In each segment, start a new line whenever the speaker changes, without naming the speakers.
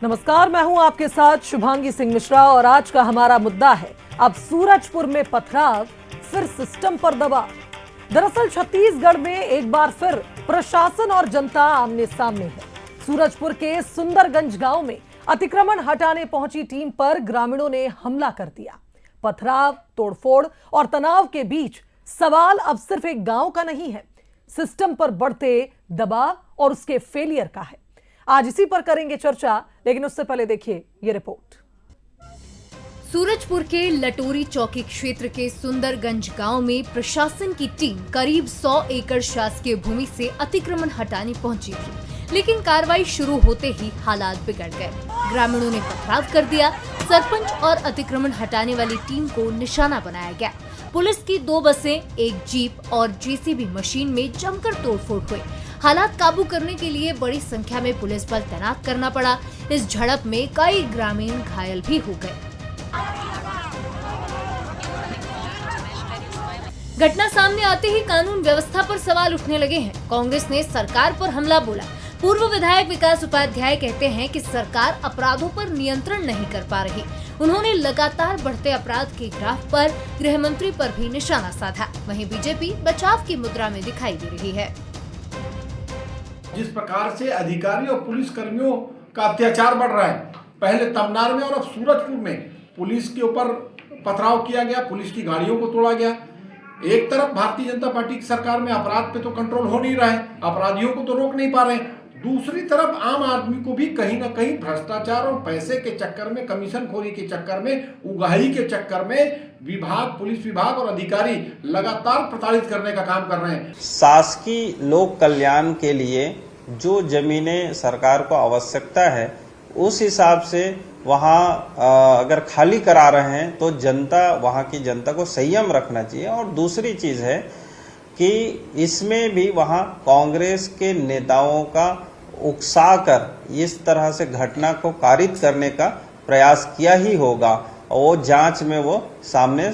नमस्कार, मैं हूं आपके साथ शुभांगी सिंह मिश्रा और आज का हमारा मुद्दा है अब सूरजपुर में पथराव, फिर सिस्टम पर दबाव। दरअसल छत्तीसगढ़ में एक बार फिर प्रशासन और जनता आमने सामने है। सूरजपुर के सुंदरगंज गांव में अतिक्रमण हटाने पहुंची टीम पर ग्रामीणों ने हमला कर दिया। पथराव, तोड़फोड़ और तनाव के बीच सवाल अब सिर्फ एक गांव का नहीं है, सिस्टम पर बढ़ते दबाव और उसके फेलियर का है। आज इसी पर करेंगे चर्चा, लेकिन उससे पहले देखिए ये रिपोर्ट।
सूरजपुर के लटोरी चौकी क्षेत्र के सुंदरगंज गांव में प्रशासन की टीम करीब 100 एकड़ शासकीय भूमि से अतिक्रमण हटाने पहुंची थी, लेकिन कार्रवाई शुरू होते ही हालात बिगड़ गए। ग्रामीणों ने पथराव कर दिया। सरपंच और अतिक्रमण हटाने वाली टीम को निशाना बनाया गया। पुलिस की 2 बसें, एक जीप और जेसीबी मशीन में जमकर तोड़फोड़ हुई। हालात काबू करने के लिए बड़ी संख्या में पुलिस बल तैनात करना पड़ा। इस झड़प में कई ग्रामीण घायल भी हो गए। घटना सामने आते ही कानून व्यवस्था पर सवाल उठने लगे हैं। कांग्रेस ने सरकार पर हमला बोला। पूर्व विधायक विकास उपाध्याय कहते हैं कि सरकार अपराधों पर नियंत्रण नहीं कर पा रही। उन्होंने लगातार बढ़ते अपराध के ग्राफ पर गृह मंत्री पर भी निशाना साधा। वहीं बीजेपी बचाव की मुद्रा में दिखाई दे रही है।
जिस प्रकार से अधिकारी और पुलिस कर्मियों का अत्याचार बढ़ रहा है, पहले तमनार में और अब सूरजपुर में पुलिस के ऊपर पथराव किया गया, पुलिस की गाड़ियों को तोड़ा गया। एक तरफ भारतीय जनता पार्टी की सरकार में अपराध पे तो कंट्रोल हो नहीं रहा है, अपराधियों को तो रोक नहीं पा रहे हैं। दूसरी तरफ आम आदमी को भी कहीं ना कहीं भ्रष्टाचार और पैसे के चक्कर में, कमीशन खोरी के चक्कर में, उगाही के चक्कर में विभाग, पुलिस विभाग और अधिकारी लगातार प्रताड़ित करने का काम कर रहे हैं।
शासकीय लोक कल्याण के लिए जो जमीनें सरकार को आवश्यकता है, उस हिसाब से वहाँ अगर खाली करा रहे हैं तो जनता, वहाँ की जनता को संयम रखना चाहिए। और दूसरी चीज है कि इसमें भी वहाँ कांग्रेस के नेताओं का उकसाकर इस तरह से घटना को कारित करने का प्रयास किया ही होगा और वो जांच में वो सामने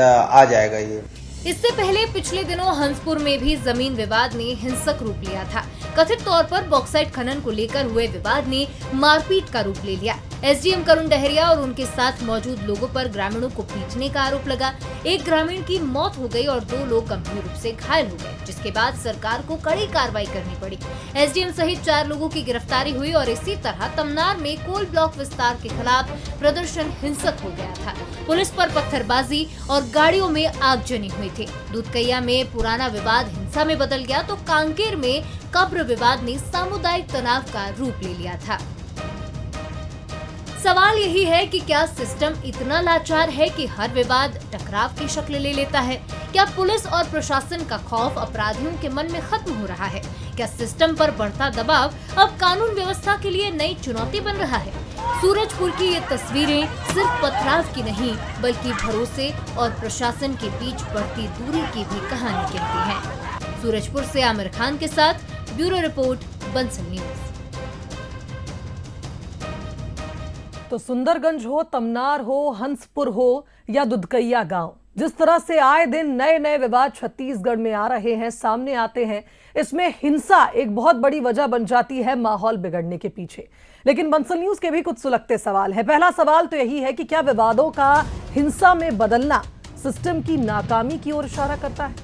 आ जाएगा। ये
इससे पहले पिछले दिनों हंसपुर में भी जमीन विवाद ने हिंसक रूप लिया था। कथित तौर पर बॉक्साइट खनन को लेकर हुए विवाद ने मारपीट का रूप ले लिया। एसडीएम करुण डहरिया और उनके साथ मौजूद लोगों पर ग्रामीणों को पीटने का आरोप लगा। एक ग्रामीण की मौत हो गई और 2 लोग गंभीर रूप से घायल हो गए, जिसके बाद सरकार को कड़ी कार्रवाई करनी पड़ी। एसडीएम सहित 4 लोगों की गिरफ्तारी हुई और इसी तरह तमनार में कोल ब्लॉक विस्तार के खिलाफ प्रदर्शन हिंसक हो गया था। पुलिस पर पत्थरबाजी और गाड़ियों में आगजनी हुई थी। दूधकैया में पुराना विवाद हिंसा में बदल गया तो कांकेर में कब्र विवाद ने सामुदायिक तनाव का रूप ले लिया था। सवाल यही है कि क्या सिस्टम इतना लाचार है कि हर विवाद टकराव की शक्ल ले लेता है? क्या पुलिस और प्रशासन का खौफ अपराधियों के मन में खत्म हो रहा है? क्या सिस्टम पर बढ़ता दबाव अब कानून व्यवस्था के लिए नई चुनौती बन रहा है? सूरजपुर की ये तस्वीरें सिर्फ पथराव की नहीं, बल्कि भरोसे और प्रशासन के बीच बढ़ती दूरी की भी कहानी कहती है। सूरजपुर से आमिर खान के साथ ब्यूरो रिपोर्ट, बंसल न्यूज।
तो सुंदरगंज हो, तमनार हो, हंसपुर हो या दुधकैया गांव, जिस तरह से आए दिन नए नए विवाद छत्तीसगढ़ में आ रहे हैं, सामने आते हैं, इसमें हिंसा एक बहुत बड़ी वजह बन जाती है माहौल बिगड़ने के पीछे। लेकिन बंसल न्यूज के भी कुछ सुलगते सवाल है। पहला सवाल तो यही है कि क्या विवादों का हिंसा में बदलना सिस्टम की नाकामी की ओर इशारा करता है?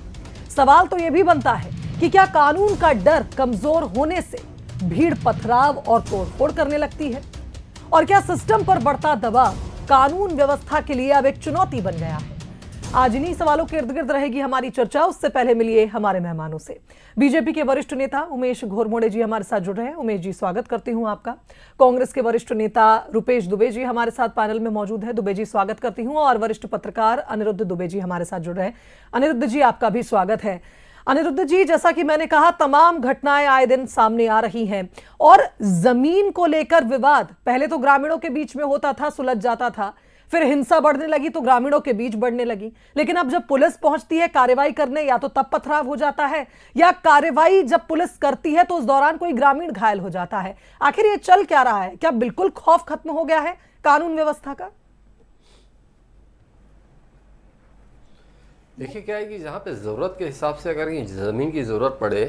सवाल तो यह भी बनता है कि क्या कानून का डर कमजोर होने से भीड़ पथराव और तोड़फोड़ करने लगती है? और क्या सिस्टम पर बढ़ता दबाव कानून व्यवस्था के लिए अब एक चुनौती बन गया है? आज इन्हीं सवालों के इर्द गिर्द रहेगी हमारी चर्चा। उससे पहले मिलिए हमारे मेहमानों से। बीजेपी के वरिष्ठ नेता उमेश घोरमोड़े जी हमारे साथ जुड़ रहे हैं। उमेश जी, स्वागत करती हूं आपका। कांग्रेस के वरिष्ठ नेता रुपेश दुबे जी हमारे साथ पैनल में मौजूद है। दुबे जी, स्वागत करती हूं। और वरिष्ठ पत्रकार अनिरुद्ध दुबे जी हमारे साथ जुड़ रहे हैं। अनिरुद्ध जी, आपका भी स्वागत है। अनिरुद्ध जी, जैसा कि मैंने कहा, तमाम घटनाएं आए दिन सामने आ रही हैं और जमीन को लेकर विवाद पहले तो ग्रामीणों के बीच में होता था, सुलझ जाता था, फिर हिंसा बढ़ने लगी तो ग्रामीणों के बीच बढ़ने लगी। लेकिन अब जब पुलिस पहुंचती है कार्रवाई करने, या तो तब पथराव हो जाता है, या कार्रवाई जब पुलिस करती है तो उस दौरान कोई ग्रामीण घायल हो जाता है। आखिर ये चल क्या रहा है? क्या बिल्कुल खौफ खत्म हो गया है कानून व्यवस्था का?
देखिए क्या है कि जहाँ पे ज़रूरत के हिसाब से अगर ये ज़मीन की ज़रूरत पड़े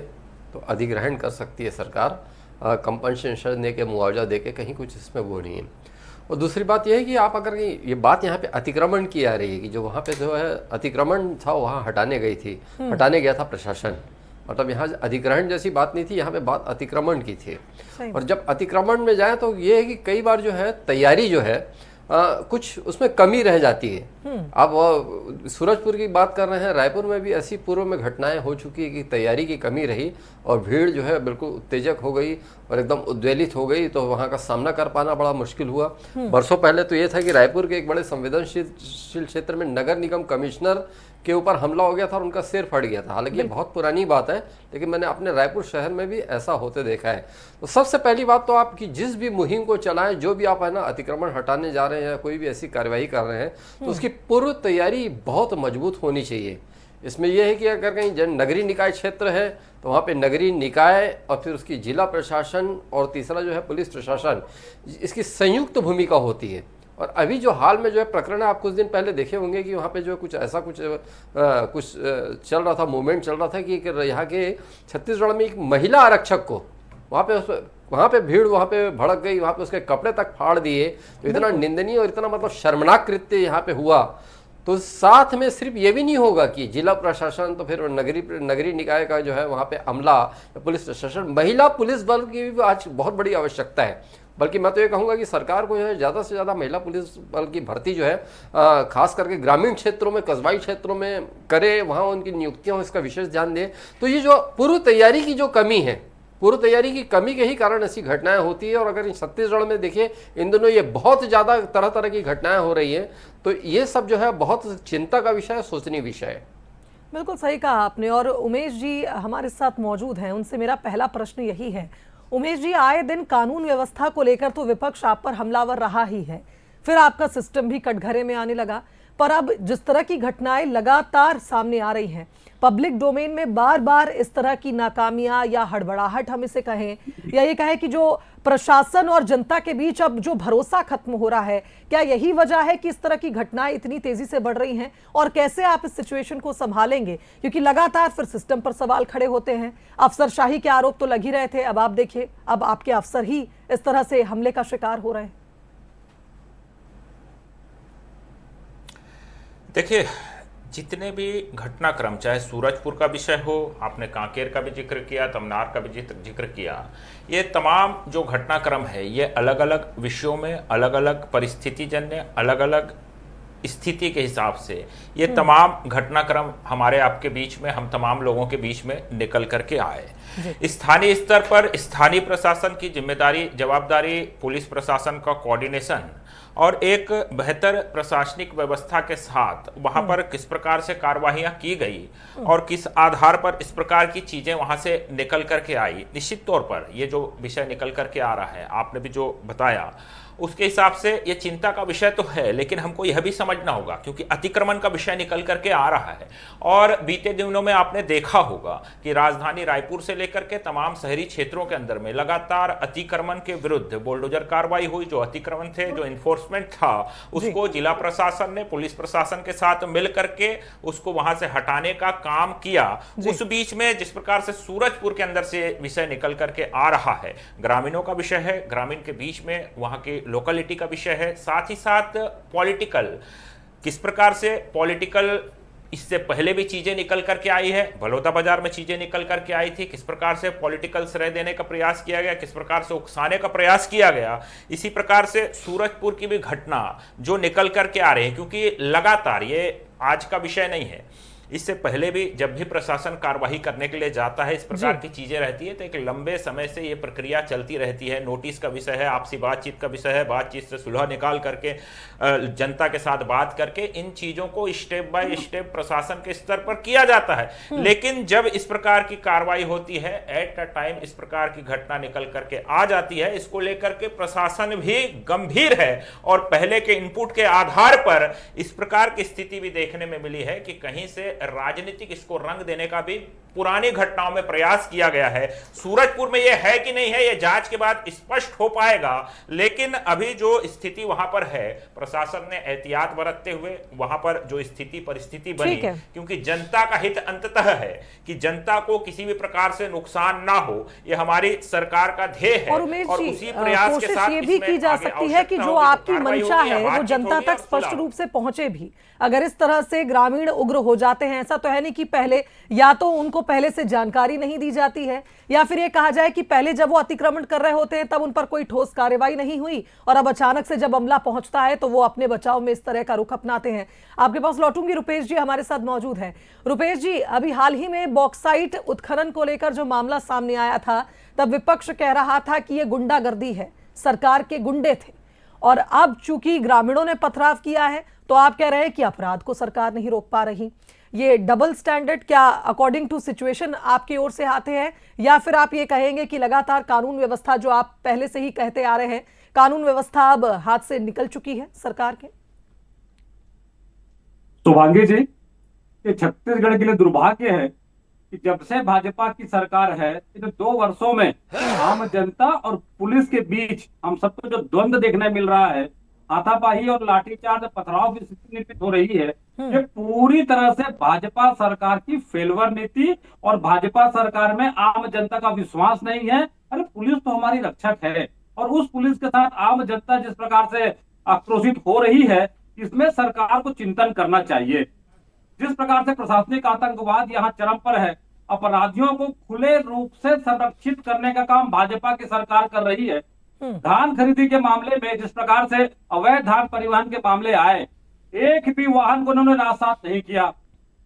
तो अधिग्रहण कर सकती है सरकार, कंपनसेशन दे के, मुआवजा दे के, कहीं कुछ इसमें वो नहीं है। और दूसरी बात यह है कि आप अगर ये बात यहाँ पे अतिक्रमण की आ रही है कि जो वहाँ पे जो है अतिक्रमण था वहाँ हटाने गया था प्रशासन, मतलब यहाँ अधिग्रहण जैसी बात नहीं थी, यहाँ पे बात अतिक्रमण की थी। और जब अतिक्रमण में जाए तो ये है कि कई बार जो है तैयारी जो है कुछ उसमें कमी रह जाती है। आप सूरजपुर की बात कर रहे हैं, रायपुर में भी ऐसी पूर्व में घटनाएं हो चुकी है कि तैयारी की कमी रही और भीड़ जो है बिल्कुल उत्तेजक हो गई और एकदम उद्वेलित हो गई, तो वहां का सामना कर पाना बड़ा मुश्किल हुआ। बरसों पहले तो ये था कि रायपुर के एक बड़े संवेदनशील क्षेत्र में नगर निगम कमिश्नर के ऊपर हमला हो गया था और उनका सिर फट गया था। हालांकि ये बहुत पुरानी बात है, लेकिन मैंने अपने रायपुर शहर में भी ऐसा होते देखा है। तो सबसे पहली बात तो आपकी जिस भी मुहिम को चलाएं, जो भी आप है ना अतिक्रमण हटाने जा रहे हैं या कोई भी ऐसी कार्यवाही कर रहे हैं, तो उसकी पूर्व तैयारी बहुत मजबूत होनी चाहिए। इसमें यह है कि अगर कहीं नगरीय निकाय क्षेत्र है तो वहाँ पे नगरीय निकाय और फिर उसकी जिला प्रशासन और तीसरा जो है पुलिस प्रशासन, इसकी संयुक्त भूमिका होती है। और अभी जो हाल में जो है प्रकरण है, आप कुछ दिन पहले देखे होंगे कि वहाँ पे जो कुछ ऐसा कुछ चल रहा था, मूवमेंट चल रहा था कि यहाँ के छत्तीसगढ़ में एक महिला आरक्षक को वहाँ पे भीड़ वहाँ पे भड़क गई, वहाँ पे उसके कपड़े तक फाड़ दिए। तो इतना निंदनीय और इतना मतलब शर्मनाक कृत्य यहाँ पे हुआ। तो साथ में सिर्फ ये भी नहीं होगा कि जिला प्रशासन तो फिर नगरीय निकाय का जो है वहाँ पे अमला, पुलिस प्रशासन, महिला पुलिस बल की भी आज बहुत बड़ी आवश्यकता है। बल्कि मैं तो ये कहूँगा कि सरकार को जो है ज़्यादा से ज़्यादा महिला पुलिस बल की भर्ती जो है खास करके ग्रामीण क्षेत्रों में, कस्बाई क्षेत्रों में करे, वहाँ उनकी नियुक्तियाँ हो, इसका विशेष ध्यान दें। तो ये जो पूर्व तैयारी की जो कमी है, पूर्व तैयारी की कमी के ही कारण ऐसी घटनाएं होती है। और अगर छत्तीसगढ़ में देखिए इन दिनों ये बहुत ज़्यादा तरह तरह की घटनाएं हो रही हैं, तो ये सब जो है बहुत चिंता का विषय है, सोचनीय विषय है।
बिल्कुल सही कहा आपने। और उमेश जी हमारे साथ मौजूद हैं, उनसे मेरा पहला प्रश्न यही है। उमेश जी, आए दिन कानून व्यवस्था को लेकर तो विपक्ष आप पर हमलावर रहा ही है, फिर आपका सिस्टम भी कटघरे में आने लगा, पर अब जिस तरह की घटनाएं लगातार सामने आ रही हैं, पब्लिक डोमेन में बार बार इस तरह की नाकामियां या हड़बड़ाहट हम इसे कहें या ये कहें कि जो प्रशासन और जनता के बीच अब जो भरोसा खत्म हो रहा है, क्या यही वजह है कि इस तरह की घटनाएं इतनी तेजी से बढ़ रही हैं? और कैसे आप इस सिचुएशन को संभालेंगे? क्योंकि लगातार फिर सिस्टम पर सवाल खड़े होते हैं। अफसरशाही के आरोप तो लग ही रहे थे, अब आप देखिए अब आपके अफसर ही इस तरह से हमले का शिकार हो रहे हैं।
देखिए, जितने भी घटनाक्रम, चाहे सूरजपुर का विषय हो, आपने कांकेर का भी जिक्र किया, तमनार का भी जिक्र किया, ये तमाम जो घटनाक्रम है ये अलग अलग विषयों में, अलग अलग परिस्थिति जन्य, अलग अलग स्थिति के हिसाब से ये तमाम घटनाक्रम हमारे आपके बीच में, हम तमाम लोगों के बीच में निकल करके आए। स्थानीय स्तर पर स्थानीय प्रशासन की जिम्मेदारी, जवाबदारी, पुलिस प्रशासन का कोऑर्डिनेशन और एक बेहतर प्रशासनिक व्यवस्था के साथ वहां पर किस प्रकार से कार्यवाहियां की गई और किस आधार पर इस प्रकार की चीजें वहां से निकल करके आई, निश्चित तौर पर ये जो विषय निकल करके आ रहा है, आपने भी जो बताया उसके हिसाब से ये चिंता का विषय तो है, लेकिन हमको यह भी समझना होगा क्योंकि अतिक्रमण का विषय निकल करके आ रहा है। और बीते दिनों में आपने देखा होगा कि राजधानी रायपुर से लेकर के तमाम शहरी क्षेत्रों के अंदर में लगातार अतिक्रमण के विरुद्ध बुलडोजर कार्रवाई हुई। जो अतिक्रमण थे, जो इन्फोर्समेंट था, उसको जिला प्रशासन ने पुलिस प्रशासन के साथ मिल करके उसको वहां से हटाने का काम किया। उस बीच में जिस प्रकार से सूरजपुर के अंदर से विषय निकल करके आ रहा है, ग्रामीणों का विषय है, ग्रामीण के बीच में वहां के लोकलिटी का विषय है, साथ ही साथ पॉलिटिकल, किस प्रकार से पॉलिटिकल इससे पहले भी चीजें निकल करके आई है, बलौदा बाजार में चीजें निकल करके आई थी, किस प्रकार से पॉलिटिकल श्रेय देने का प्रयास किया गया, किस प्रकार से उकसाने का प्रयास किया गया। इसी प्रकार से सूरजपुर की भी घटना जो निकल करके आ रही है, क्योंकि लगातार ये आज का विषय नहीं है, इससे पहले भी जब भी प्रशासन कार्रवाई करने के लिए जाता है, इस प्रकार की चीजें रहती है, तो एक लंबे समय से ये प्रक्रिया चलती रहती है। नोटिस का विषय है, आपसी बातचीत का विषय है, बातचीत से सुलह निकाल करके जनता के साथ बात करके इन चीजों को स्टेप बाय स्टेप प्रशासन के स्तर पर किया जाता है। लेकिन जब इस प्रकार की कार्रवाई होती है, एट अ टाइम इस प्रकार की घटना निकल करके आ जाती है, इसको लेकर के प्रशासन भी गंभीर है और पहले के इनपुट के आधार पर इस प्रकार की स्थिति भी देखने में मिली है कि कहीं से राजनीतिक इसको रंग देने का भी पुरानी घटनाओं में प्रयास किया गया है। सूरजपुर में यह है कि नहीं है, यह जांच के बाद स्पष्ट हो पाएगा, लेकिन अभी जो स्थिति वहां पर है, प्रशासन ने एहतियात बरतते हुए वहां पर जो स्थिति परिस्थिति बनी, क्योंकि जनता का हित अंततः है कि जनता को किसी भी प्रकार से नुकसान ना हो, यह हमारी सरकार का ध्येय है।
और उमेश जी,
उसी प्रयास के साथ
ये भी की जा सकती है कि जो आपकी मंशा है वो जनता तक स्पष्ट रूप से पहुंचे भी। अगर इस तरह से ग्रामीण उग्र हो जाते हैं, ऐसा तो है नहीं कि पहले या तो उनको पहले से जानकारी नहीं दी जाती है, या फिर ये कहा जाए कि पहले जब वो अतिक्रमण कर रहे होते हैं तब उन पर कोई ठोस कार्रवाई नहीं हुई, और अब अचानक से जब अमला पहुंचता है तो वो अपने बचाव में इस तरह का रुख अपनाते हैं। आपके पास लौटूंगी, रुपेश जी हमारे साथ मौजूद हैं। रुपेश जी, अभी हाल ही में बॉक्साइट उत्खनन को लेकर जो मामला सामने आया था, तब विपक्ष कह रहा था कि ये गुंडागर्दी है, सरकार के गुंडे थे, और अब चूंकि ग्रामीणों ने पथराव किया है तो आप कह रहे हैं कि अपराध को सरकार नहीं रोक पा रही। ये डबल स्टैंडर्ड क्या अकॉर्डिंग टू सिचुएशन आपकी ओर से आते हैं, या फिर आप ये कहेंगे कि लगातार कानून व्यवस्था, जो आप पहले से ही कहते आ रहे हैं, कानून व्यवस्था अब हाथ से निकल चुकी है सरकार के?
शुभांगी जी, ये छत्तीसगढ़ के लिए दुर्भाग्य है कि जब से भाजपा की सरकार है, इन 2 वर्षों में आम जनता और पुलिस के बीच हम सबको जो द्वंद्व देखने मिल रहा है, हाथापाई और लाठीचार्ज पथराव की स्थिति निर्मित हो रही है, ये पूरी तरह से भाजपा सरकार की फेलवर नीति और भाजपा सरकार में आम जनता का विश्वास नहीं है। अरे पुलिस तो हमारी रक्षक है, और उस पुलिस के साथ आम जनता जिस प्रकार से आक्रोशित हो रही है, इसमें सरकार को चिंतन करना चाहिए। जिस प्रकार से प्रशासनिक आतंकवाद यहाँ चरम पर है, अपराधियों को खुले रूप से संरक्षित करने का काम भाजपा की सरकार कर रही है। धान खरीदी के मामले में जिस प्रकार से अवैध धान परिवहन के मामले आए, एक भी वाहन को उन्होंने राजसात नहीं किया।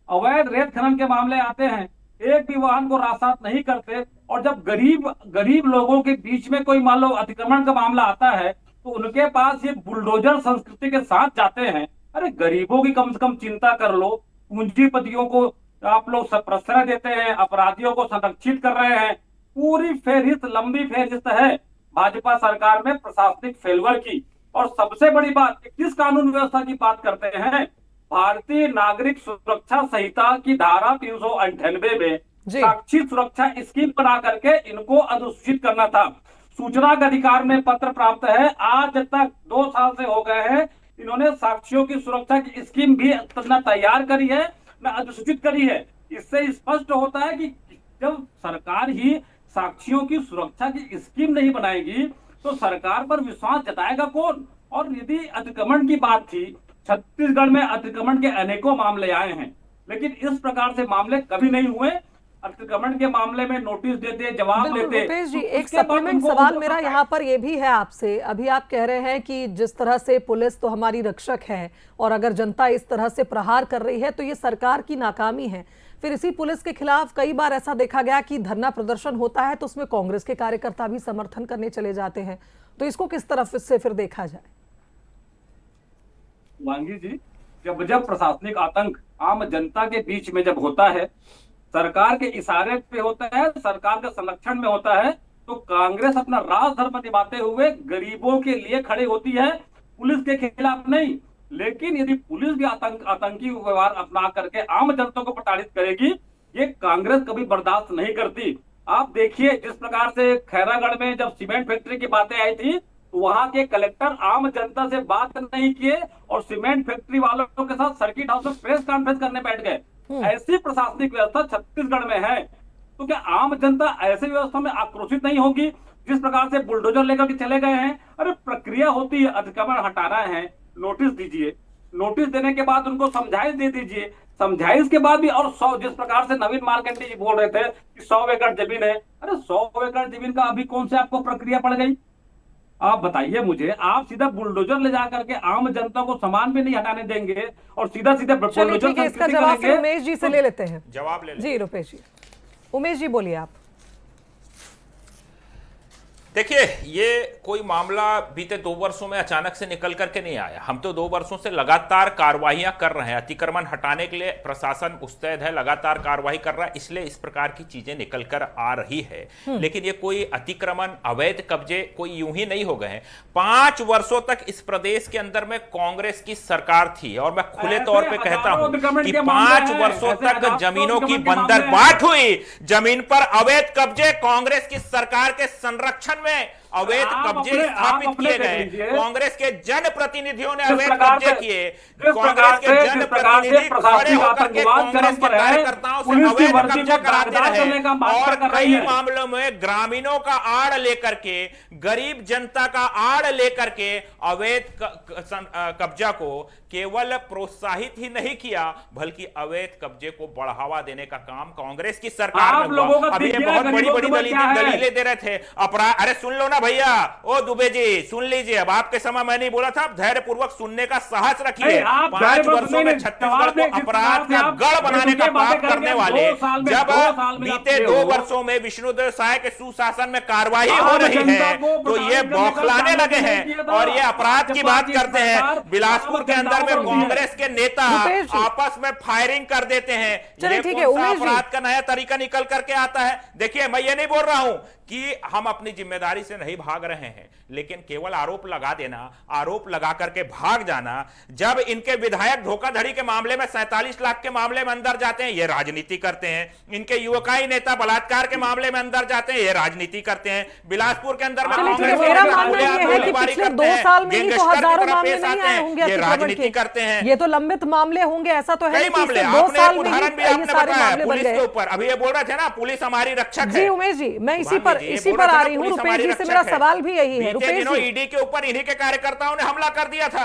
अवैध रेत खनन के मामले आते हैं, एक भी वाहन को राजसात नहीं करते। और जब गरीब लोगों के बीच में कोई मान लो अतिक्रमण का मामला आता है, तो उनके पास ये बुलडोजर संस्कृति के साथ जाते हैं। अरे गरीबों की कम से कम चिंता कर लो, पूंजीपतियों को आप लोग प्रश्रय देते हैं, अपराधियों को संरक्षित कर रहे हैं। पूरी फेहरिस्त, लंबी फेहरिस्त है भाजपा सरकार में प्रशासनिक फेलवर की। और सबसे बड़ी बात, किस कानून व्यवस्था की बात करते हैं? भारतीय नागरिक सुरक्षा संहिता की धारा 398 में साक्षी सुरक्षा स्कीम बना करके इनको अनुसूचित करना था। सूचना के अधिकार में पत्र प्राप्त है, आज तक 2 साल से हो गए हैं, इन्होंने साक्षियों की सुरक्षा की स्कीम भी न तैयार करी है न अधिसूचित करी है। इससे स्पष्ट होता है कि जब सरकार ही साक्षियों की सुरक्षा की स्कीम नहीं बनाएगी तो सरकार पर विश्वास जताएगा कौन? और यदि अतिक्रमण की बात थी, छत्तीसगढ़ में अतिक्रमण के अनेकों मामले आए हैं, लेकिन इस प्रकार से मामले कभी नहीं हुए। अतिक्रमण के मामले में नोटिस देते, जवाब लेते।
रुपेश जी, एक सप्लीमेंट सवाल मेरा यहाँ पर ये भी है आपसे। अभी आप कह रहे हैं कि जिस तरह से पुलिस तो हमारी रक्षक है, और अगर जनता इस तरह से प्रहार कर रही है तो ये सरकार की नाकामी है। फिर इसी पुलिस के खिलाफ कई बार ऐसा देखा गया कि धरना प्रदर्शन होता है तो उसमें कांग्रेस के कार्यकर्ता भी समर्थन करने चले जाते हैं, तो इसको किस तरफ से फिर देखा जाए?
वांगी जी, जब प्रशासनिक आतंक आम जनता के बीच में जब होता है, सरकार के इशारे पे होता है, सरकार के संरक्षण में होता है, तो कांग्रेस अपना राजधर्म निभाते हुए गरीबों के लिए खड़ी होती है, पुलिस के खिलाफ नहीं। लेकिन यदि पुलिस भी आतंकी व्यवहार अपना करके आम जनता को प्रताड़ित करेगी, ये कांग्रेस कभी बर्दाश्त नहीं करती। आप देखिए जिस प्रकार से खैरागढ़ में जब सीमेंट फैक्ट्री की बातें आई थी, तो वहां के कलेक्टर आम जनता से बात नहीं किए और सीमेंट फैक्ट्री वालों के साथ सर्किट हाउस में प्रेस कॉन्फ्रेंस करने बैठ गए। ऐसी प्रशासनिक व्यवस्था छत्तीसगढ़ में है, तो क्या आम जनता ऐसे व्यवस्था में आक्रोशित नहीं होगी? जिस प्रकार से बुलडोजर लेकर के चले गए हैं, अरे प्रक्रिया होती है, अतिक्रमण हटाना है, नोटिस दीजिए, नोटिस देने के बाद उनको समझाइश दे दीजिए, समझाइश के बाद भी। और 100, जिस प्रकार से नवीन मार्केंडी जी बोल रहे थे कि 100 एकड़ जमीन है, अरे 100 एकड़ जमीन का अभी कौन से आपको प्रक्रिया पड़ गई? आप बताइए मुझे। आप सीधा बुलडोजर ले जा करके आम जनता को सामान भी नहीं हटाने देंगे और सीधा बुलडोजर।
इसका जवाब उमेश जी से ले लेते हैं।
जवाब ले
जी रुपेश जी, उमेश जी बोलिए आप।
देखिए, ये कोई मामला बीते 2 वर्षों में अचानक से निकल करके नहीं आया। हम तो 2 वर्षों से लगातार कार्रवाइयां कर रहे हैं, अतिक्रमण हटाने के लिए प्रशासन मुस्तैद है, लगातार कार्रवाई कर रहा है, इसलिए इस प्रकार की चीजें निकल कर आ रही है। लेकिन ये कोई अतिक्रमण, अवैध कब्जे कोई यूं ही नहीं हो गए हैं। 5 वर्षों तक इस प्रदेश के अंदर में कांग्रेस की सरकार थी, और मैं खुले तौर पर कहता हूं कि 5 वर्षों तक जमीनों की बंदरबाट हुई, जमीन पर अवैध कब्जे, कांग्रेस की सरकार के संरक्षण में अवैध कब्जे स्थापित किए गए, कांग्रेस के जनप्रतिनिधियों ने अवैध कब्जे किए, कांग्रेस के जनप्रतिनिधि खड़े होकर के कांग्रेस के कार्यकर्ताओं से अवैध कब्जा कराते रहे, और कई मामलों में ग्रामीणों का आड़ लेकर के, गरीब जनता का आड़ लेकर के अवैध कब्जा को केवल प्रोत्साहित ही नहीं किया, बल्कि अवैध कब्जे को बढ़ावा देने का काम कांग्रेस की सरकार में हुआ। अभी ये बहुत बड़ी बड़ी दलीलें दे रहे थे, अपराध, अरे सुन लो ना भैया, ओ दुबे जी सुन लीजिए, अब आपके समय मैं नहीं बोला था, धैर्य पूर्वक सुनने का साहस रखिए। 5 वर्षों में छत्तीसगढ़ को अपराध का गढ़ बनाने का पाप करने वाले, जब बीते 2 वर्षों में विष्णुदेव साय के सुशासन में कार्रवाई हो रही है, तो ये बौखलाने लगे हैं और ये अपराध की बात करते हैं। बिलासपुर के अंदर में कांग्रेस के नेता आपस में फायरिंग कर देते हैं, ये कौन सा अपराध का नया तरीका निकल करके आता है? देखिए, मैं ये नहीं बोल रहा हूं कि हम अपनी जिम्मेदारी से नहीं भाग रहे हैं, लेकिन केवल आरोप लगा देना, आरोप लगा करके भाग जाना, जब इनके विधायक धोखाधड़ी के मामले में 47 लाख के मामले में अंदर जाते हैं, ये राजनीति करते हैं, इनके युवकाई नेता बलात्कार के मामले में अंदर जाते हैं, ये राजनीति करते हैं, बिलासपुर के अंदर में
मेरा मानना यह है कि पिछले 2 साल में ही तो हजारों मामले नहीं आए होंगे,
ये राजनीति करते हैं,
ये तो लंबित मामले होंगे, ऐसा तो है
मामले। आपने एक उदाहरण भी आपने बताया पुलिस के ऊपर, अभी ये बोल रहे थे ना, पुलिस हमारी रक्षक है।
जी उमेश जी, मैं इसी पर आ रही हूँ। रुपेश जी से मेरा सवाल भी यही है। रुपेश जी,
ईडी के ऊपर इन्हीं के कार्यकर्ताओं ने हमला कर दिया था,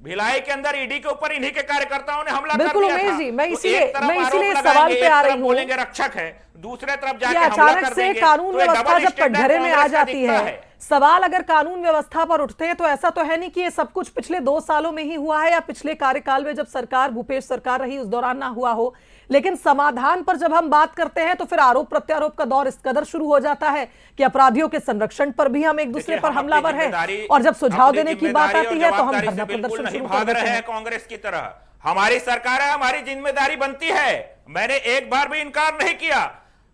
भिलाई के अंदर ईडी के ऊपर इन्हीं के कार्यकर्ताओं ने हमला कर दिया था।
बिल्कुल उमेश जी, मैं इसीलिए सवाल पे आ रही हूँ,
बोलेंगे रक्षक है, दूसरे तरफ जाके
अचानक से कानून व्यवस्था जब कटघरे में आ जाती है, सवाल अगर कानून व्यवस्था पर उठते हैं, तो ऐसा तो है नहीं कि ये सब कुछ पिछले 2 सालों में ही हुआ है या पिछले कार्यकाल में जब सरकार भूपेश सरकार रही उस दौरान ना हुआ हो। लेकिन समाधान पर जब हम बात करते हैं तो फिर आरोप प्रत्यारोप का दौर इस कदर शुरू हो जाता है कि अपराधियों के संरक्षण पर भी हम एक दूसरे पर हमलावर हैं, और जब सुझाव देने की बात आती है तो हम धरना प्रदर्शन शुरू कर देते हैं।
कांग्रेस की तरह हमारी सरकार है, हमारी जिम्मेदारी बनती है, मैंने एक बार भी इनकार नहीं किया।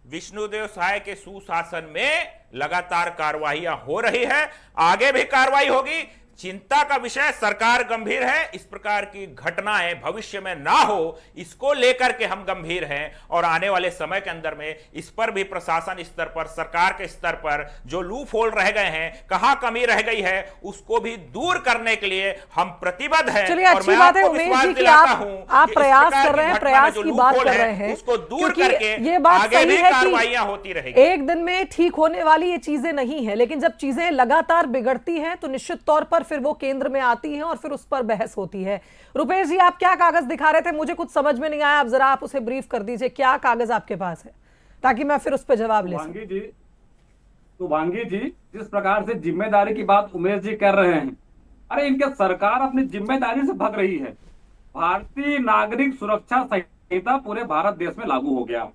विष्णुदेव साय के सुशासन में लगातार कार्रवाइयां हो रही है, आगे भी कार्रवाई होगी। चिंता का विषय, सरकार गंभीर है, इस प्रकार की घटनाएं भविष्य में ना हो, इसको लेकर के हम गंभीर हैं, और आने वाले समय के अंदर में इस पर भी प्रशासन स्तर पर, सरकार के स्तर पर जो लूप होल रह गए हैं, कहां कमी रह गई है, उसको भी दूर करने के लिए हम प्रतिबद्ध हैं।
चलिए, अच्छी बात है उमेश जी कि आप प्रयास कर रहे हैं, प्रयास की बात कर रहे हैं,
उसको दूर करके
ये बात
आगे
सही
भी
है
कार्रवाइयां होती रहेगी।
एक दिन में ठीक होने वाली ये चीजें नहीं है, लेकिन जब चीजें लगातार बिगड़ती हैं तो निश्चित तौर पर फिर वो केंद्र में आती हैं और फिर उस पर बहस होती है। रुपेश जी, आप क्या कागज दिखा रहे थे? मुझे कुछ समझ में नहीं आया, अब जरा आप उसे ब्रीफ कर दीजिए, क्या कागज आपके पास है, ताकि मैं फिर उस पर जवाब ले सकूं।
शुभांगी जी, जिस प्रकार से जिम्मेदारी की बात उमेश जी कर रहे हैं, अरे इनके सरकार अपनी जिम्मेदारी से भाग रही है। भारतीय नागरिक सुरक्षा संहिता पूरे भारत देश में लागू हो गया,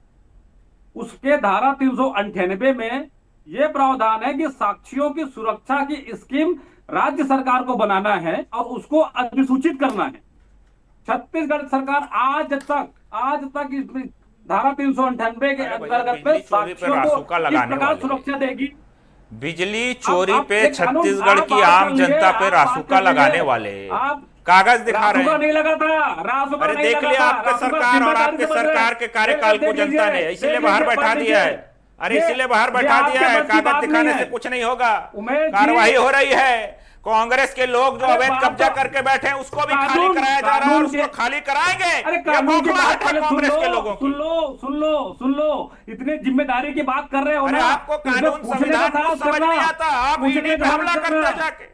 उसके धारा 398 में यह प्रावधान है कि साक्षियों की सुरक्षा की स्कीम राज्य सरकार को बनाना है और उसको अधिसूचित करना है। छत्तीसगढ़ सरकार आज तक इस धारा 398 के अंतर्गत में साक्षियों को इस प्रकार सुरक्षा देगी।
बिजली चोरी पे छत्तीसगढ़ की आम जनता पे रासुका लगाने वाले कागज दिखा रहे हैं।
नहीं लगा था,
अरे देख लिया आपके सरकार और आपके सरकार के कार्यकाल को जनता ने इसीलिए बाहर बैठा दिया है। अरे इसीलिए बाहर बैठा दिया है, कागज दिखाने से कुछ नहीं होगा, कार्रवाई हो रही है। कांग्रेस के लोग जो अवैध कब्जा करके बैठे हैं उसको भी खाली कराया जा रहा है और उसको खाली कराएंगे। कांग्रेस के लोगों की
सुन लो, इतने जिम्मेदारी की बात कर रहे हो
ना, आपको कानून संविधान को समझ नहीं आता, आप ईडी पे हमला करते हैं, जाके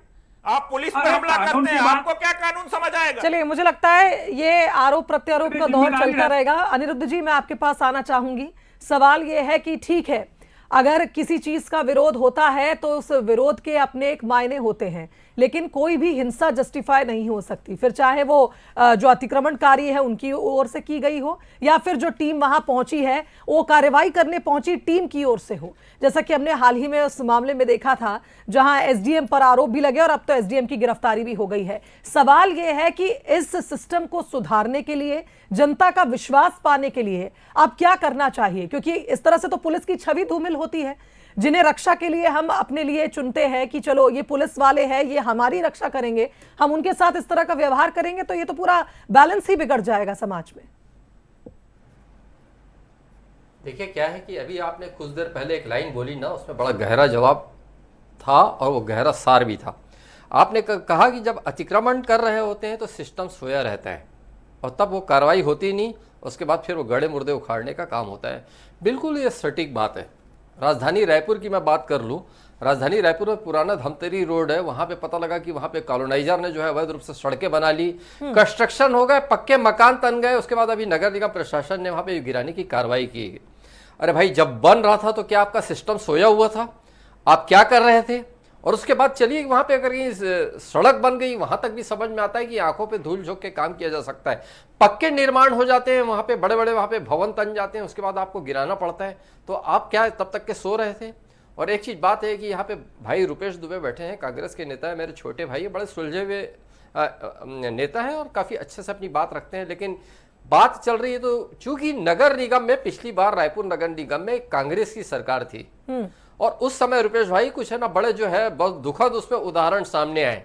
आप पुलिस पे हमला करते हैं, आपको क्या कानून समझ आएगा?
चलिए, मुझे लगता है ये आरोप प्रत्यारोप का दौर चलता रहेगा। अनिरुद्ध जी, मैं आपके पास आना चाहूंगी। सवाल ये है कि ठीक है, अगर किसी चीज का विरोध होता है तो उस विरोध के अपने एक मायने होते हैं, लेकिन कोई भी हिंसा जस्टिफाई नहीं हो सकती, फिर चाहे वो जो अतिक्रमणकारी है उनकी ओर से की गई हो या फिर जो टीम वहां पहुंची है वो कार्रवाई करने पहुंची टीम की ओर से हो। जैसा कि हमने हाल ही में उस मामले में देखा था जहां एसडीएम पर आरोप भी लगे और अब तो एसडीएम की गिरफ्तारी भी हो गई है। सवाल यह है कि इस सिस्टम को सुधारने के लिए, जनता का विश्वास पाने के लिए अब क्या करना चाहिए, क्योंकि इस तरह से तो पुलिस की छवि धूमिल होती है। जिन्हें रक्षा के लिए हम अपने लिए चुनते हैं कि चलो ये पुलिस वाले हैं, ये हमारी रक्षा करेंगे, हम उनके साथ इस तरह का व्यवहार करेंगे तो ये तो पूरा बैलेंस ही बिगड़ जाएगा समाज में।
देखिए क्या है कि अभी आपने कुछ देर पहले एक लाइन बोली ना, उसमें बड़ा गहरा जवाब था और वो गहरा सार भी था। आपने कहा कि जब अतिक्रमण कर रहे होते हैं तो सिस्टम सोया रहता है और तब वो कार्रवाई होती नहीं, उसके बाद फिर वो गड़े मुर्दे उखाड़ने का काम होता है। बिल्कुल ये सटीक बात है। राजधानी रायपुर की मैं बात कर लूँ, राजधानी रायपुर में पुराना धमतरी रोड है, वहां पे पता लगा कि वहां पे कॉलोनाइजर ने जो है अवैध रूप से सड़कें बना ली, कंस्ट्रक्शन हो गए, पक्के मकान तन गए। उसके बाद अभी नगर निगम प्रशासन ने वहां पे गिराने की कार्रवाई की। अरे भाई, जब बन रहा था तो क्या आपका सिस्टम सोया हुआ था? आप क्या कर रहे थे? और उसके बाद चलिए वहां पे अगर ये सड़क बन गई, वहां तक भी समझ में आता है कि आंखों पे धूल झोंक के काम किया जा सकता है। पक्के निर्माण हो जाते हैं, वहां पे बड़े बड़े वहां पे भवन तन जाते हैं, उसके बाद आपको गिराना पड़ता है। तो आप क्या तब तक के सो रहे थे? और एक चीज बात है कि यहाँ पे भाई रुपेश दुबे बैठे हैं, कांग्रेस के नेता है, मेरे छोटे भाई, बड़े सुलझे हुए नेता है और काफी अच्छे से अपनी बात रखते हैं। लेकिन बात चल रही है तो चूंकि नगर निगम में पिछली बार रायपुर नगर निगम में कांग्रेस की सरकार थी और उस समय रुपेश भाई कुछ है ना बड़े जो है बहुत दुखद उसमें उदाहरण सामने आए।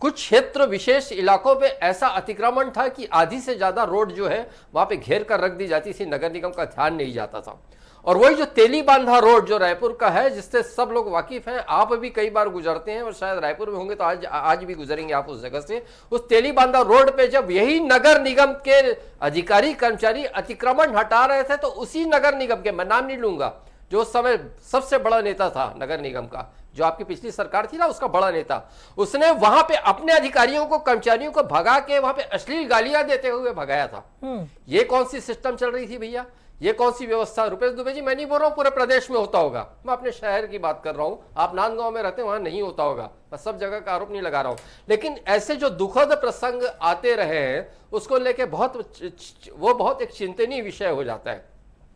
कुछ क्षेत्र विशेष इलाकों पे ऐसा अतिक्रमण था कि आधी से ज्यादा रोड जो है वहां पे घेर कर रख दी जाती थी, नगर निगम का ध्यान नहीं जाता था। और वही जो तेली बांधा रोड जो रायपुर का है, जिससे सब लोग वाकिफ हैं, आप भी कई बार गुजरते हैं और शायद रायपुर में होंगे तो आज भी गुजरेंगे आप उस जगह से। उस तेली बांधा रोड पे जब यही नगर निगम के अधिकारी कर्मचारी अतिक्रमण हटा रहे थे तो उसी नगर निगम के, मैं नाम नहीं लूंगा, जो उस समय सबसे बड़ा नेता था नगर निगम का, जो आपकी पिछली सरकार थी ना उसका बड़ा नेता, उसने वहां पे अपने अधिकारियों को, कर्मचारियों को भगा के वहां पे अश्लील गालियां देते हुए भगाया था। ये कौन सी सिस्टम चल रही थी भैया? ये कौन सी व्यवस्था? रुपेश दुबे जी, मैं नहीं बोल रहा हूं पूरे प्रदेश में होता होगा, मैं अपने शहर की बात कर रहा हूं। आप नांदगांव में रहते हैं, वहां नहीं होता होगा, मैं सब जगह का आरोप नहीं लगा रहा हूं। लेकिन ऐसे जो दुखद प्रसंग आते रहे हैं उसको लेके बहुत एक चिंतनीय विषय हो जाता है।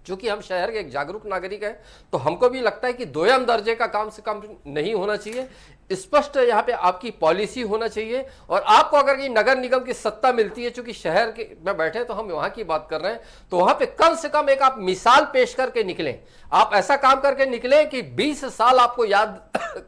चूंकि हम शहर के एक जागरूक नागरिक हैं तो हमको भी लगता है कि दोयम दर्जे का काम से कम नहीं होना चाहिए। स्पष्ट यहाँ पे आपकी पॉलिसी होना चाहिए और आपको अगर ये नगर निगम की सत्ता मिलती है, चूंकि शहर के में बैठे तो हम वहां की बात कर रहे हैं, तो वहां पे कम से कम एक आप मिसाल पेश करके निकलें। आप ऐसा काम करके निकले कि 20 साल आपको याद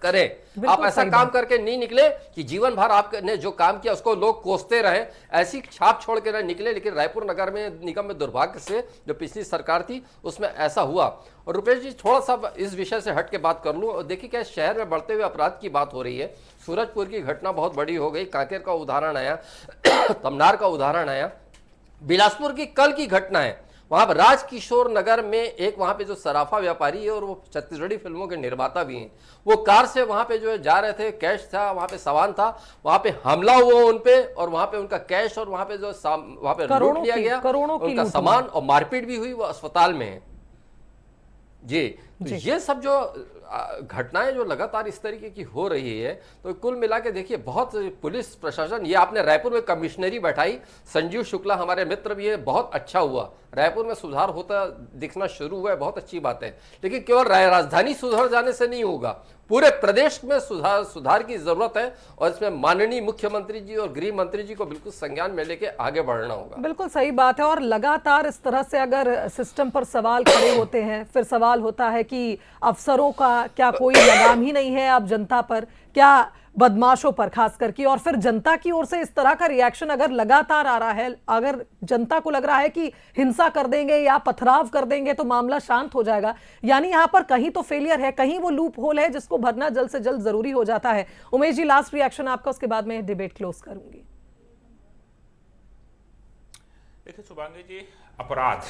करें। आप ऐसा काम करके नहीं निकले कि जीवन भर आपने जो काम किया उसको लोग कोसते रहे, ऐसी छाप छोड़ के ना निकले। लेकिन रायपुर नगर में निगम में दुर्भाग्य से जो पिछली सरकार थी उसमें ऐसा हुआ। और रुपेश जी, थोड़ा सा इस विषय से हट के बात कर लूं और देखिए क्या शहर में बढ़ते हुए अपराध की बात हो रही है। सूरजपुर की घटना बहुत बड़ी हो गई, कांकेर का उदाहरण आया, तमनार का उदाहरण आया, बिलासपुर की कल की घटना है, वहां पर राजकिशोर नगर में एक वहां पे जो सराफा व्यापारी है और वो छत्तीसगढ़ी फिल्मों के निर्माता भी हैं, वो कार से वहां पे जो है जा रहे थे, कैश था वहां पे, सामान था, वहां पे हमला हुआ उन पे और वहां पे उनका कैश और वहां पे जो वहां पे लूट लिया गया, उनका सामान और मारपीट भी हुई, वो अस्पताल में है जी। तो ये सब जो घटनाएं जो लगातार इस तरीके की हो रही है, तो कुल मिला के देखिए बहुत पुलिस प्रशासन, ये आपने रायपुर में कमिश्नरी बैठाई, संजीव शुक्ला हमारे मित्र भी है, बहुत अच्छा हुआ, रायपुर में सुधार होता दिखना शुरू हुआ है, बहुत अच्छी बात है। लेकिन केवल राजधानी सुधर जाने से नहीं होगा, पूरे प्रदेश में सुधार की जरूरत है और इसमें माननीय मुख्यमंत्री जी और गृह मंत्री जी को बिल्कुल संज्ञान में लेके आगे बढ़ना होगा।
बिल्कुल सही बात है। और लगातार इस तरह से अगर सिस्टम पर सवाल खड़े होते हैं, फिर सवाल होता है कि अफसरों का क्या कोई लगाम ही नहीं है अब जनता पर, क्या बदमाशों पर खास करके, और फिर जनता की ओर से इस तरह का रिएक्शन अगर लगातार आ रहा है, अगर जनता को लग रहा है कि हिंसा कर देंगे या पथराव कर देंगे तो मामला शांत हो जाएगा, यानी यहां पर कहीं तो फेलियर है, कहीं वो लूप होल है जिसको भरना जल्द से जल्द जरूरी हो जाता है। उमेश जी, लास्ट रिएक्शन आपका, उसके बाद मैं डिबेट क्लोज करूंगी।
देखिए शुभांगी जी, अपराध,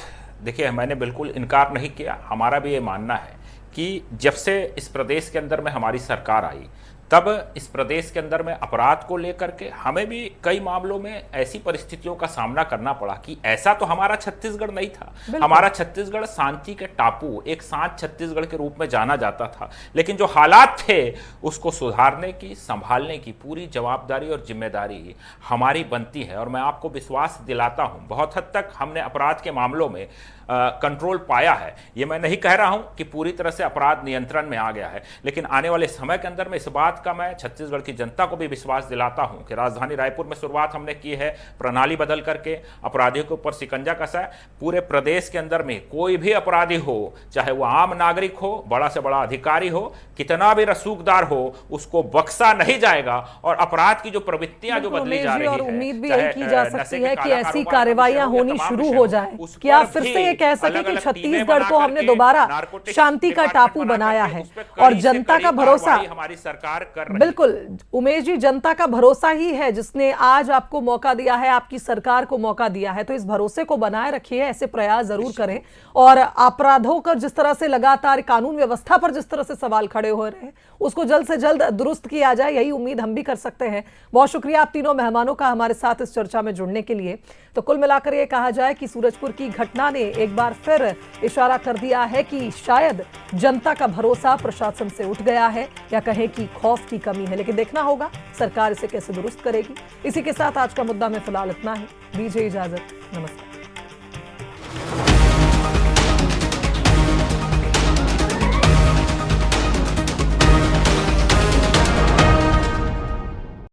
देखिए मैंने बिल्कुल इनकार नहीं किया, हमारा भी ये मानना है कि जब से इस प्रदेश के अंदर में हमारी सरकार आई तब इस प्रदेश के अंदर में अपराध को लेकर के हमें भी कई मामलों में ऐसी परिस्थितियों का सामना करना पड़ा कि ऐसा तो हमारा छत्तीसगढ़ नहीं था। हमारा छत्तीसगढ़ शांति के टापू, एक शांत छत्तीसगढ़ के रूप में जाना जाता था, लेकिन जो हालात थे उसको सुधारने की, संभालने की पूरी जवाबदारी और जिम्मेदारी हमारी बनती है। और मैं आपको विश्वास दिलाता हूं, बहुत हद तक हमने अपराध के मामलों में कंट्रोल पाया है। ये मैं नहीं कह रहा हूं कि पूरी तरह से अपराध नियंत्रण में आ गया है, लेकिन आने वाले समय के अंदर में इस बात का मैं छत्तीसगढ़ की जनता को भी विश्वास दिलाता हूं कि राजधानी रायपुर में शुरुआत हमने की है, प्रणाली बदल करके अपराधियों के ऊपर शिकंजा कसा है। पूरे प्रदेश के अंदर में कोई भी अपराधी हो, चाहे वो आम नागरिक हो, बड़ा से बड़ा अधिकारी हो, कितना भी रसूखदार हो, उसको बख्शा नहीं जाएगा। और अपराध की जो प्रवृत्तियां जो बदली जा रही है,
और उम्मीद भी यही की जा सकती है कि ऐसी कार्रवाइयां होनी शुरू हो जाए कि आप फिर से ये कह सके कि छत्तीसगढ़ को हमने दोबारा शांति का टापू बनाया है और जनता का भरोसा
हमारी सरकार कर रही है।
बिल्कुल उमेश जी, जनता का भरोसा ही है जिसने आज आपको मौका दिया है, आपकी सरकार को मौका दिया है, तो इस भरोसे को बनाए रखिए, ऐसे प्रयास जरूर करें। और अपराधों का जिस तरह से लगातार कानून व्यवस्था पर जिस तरह से सवाल खड़े हो रहे हैं उसको जल्द से जल्द दुरुस्त किया जाए, यही उम्मीद हम भी कर सकते हैं। बहुत शुक्रिया आप तीनों मेहमानों का हमारे साथ इस चर्चा में जुड़ने के लिए। तो कुल मिलाकर ये कहा जाए कि सूरजपुर की घटना ने एक बार फिर इशारा कर दिया है कि शायद जनता का भरोसा प्रशासन से उठ गया है, या कहें कि खौफ की कमी है, लेकिन देखना होगा सरकार इसे कैसे दुरुस्त करेगी। इसी के साथ आज का मुद्दा में फिलहाल इतना ही। दीजिए इजाजत, नमस्कार।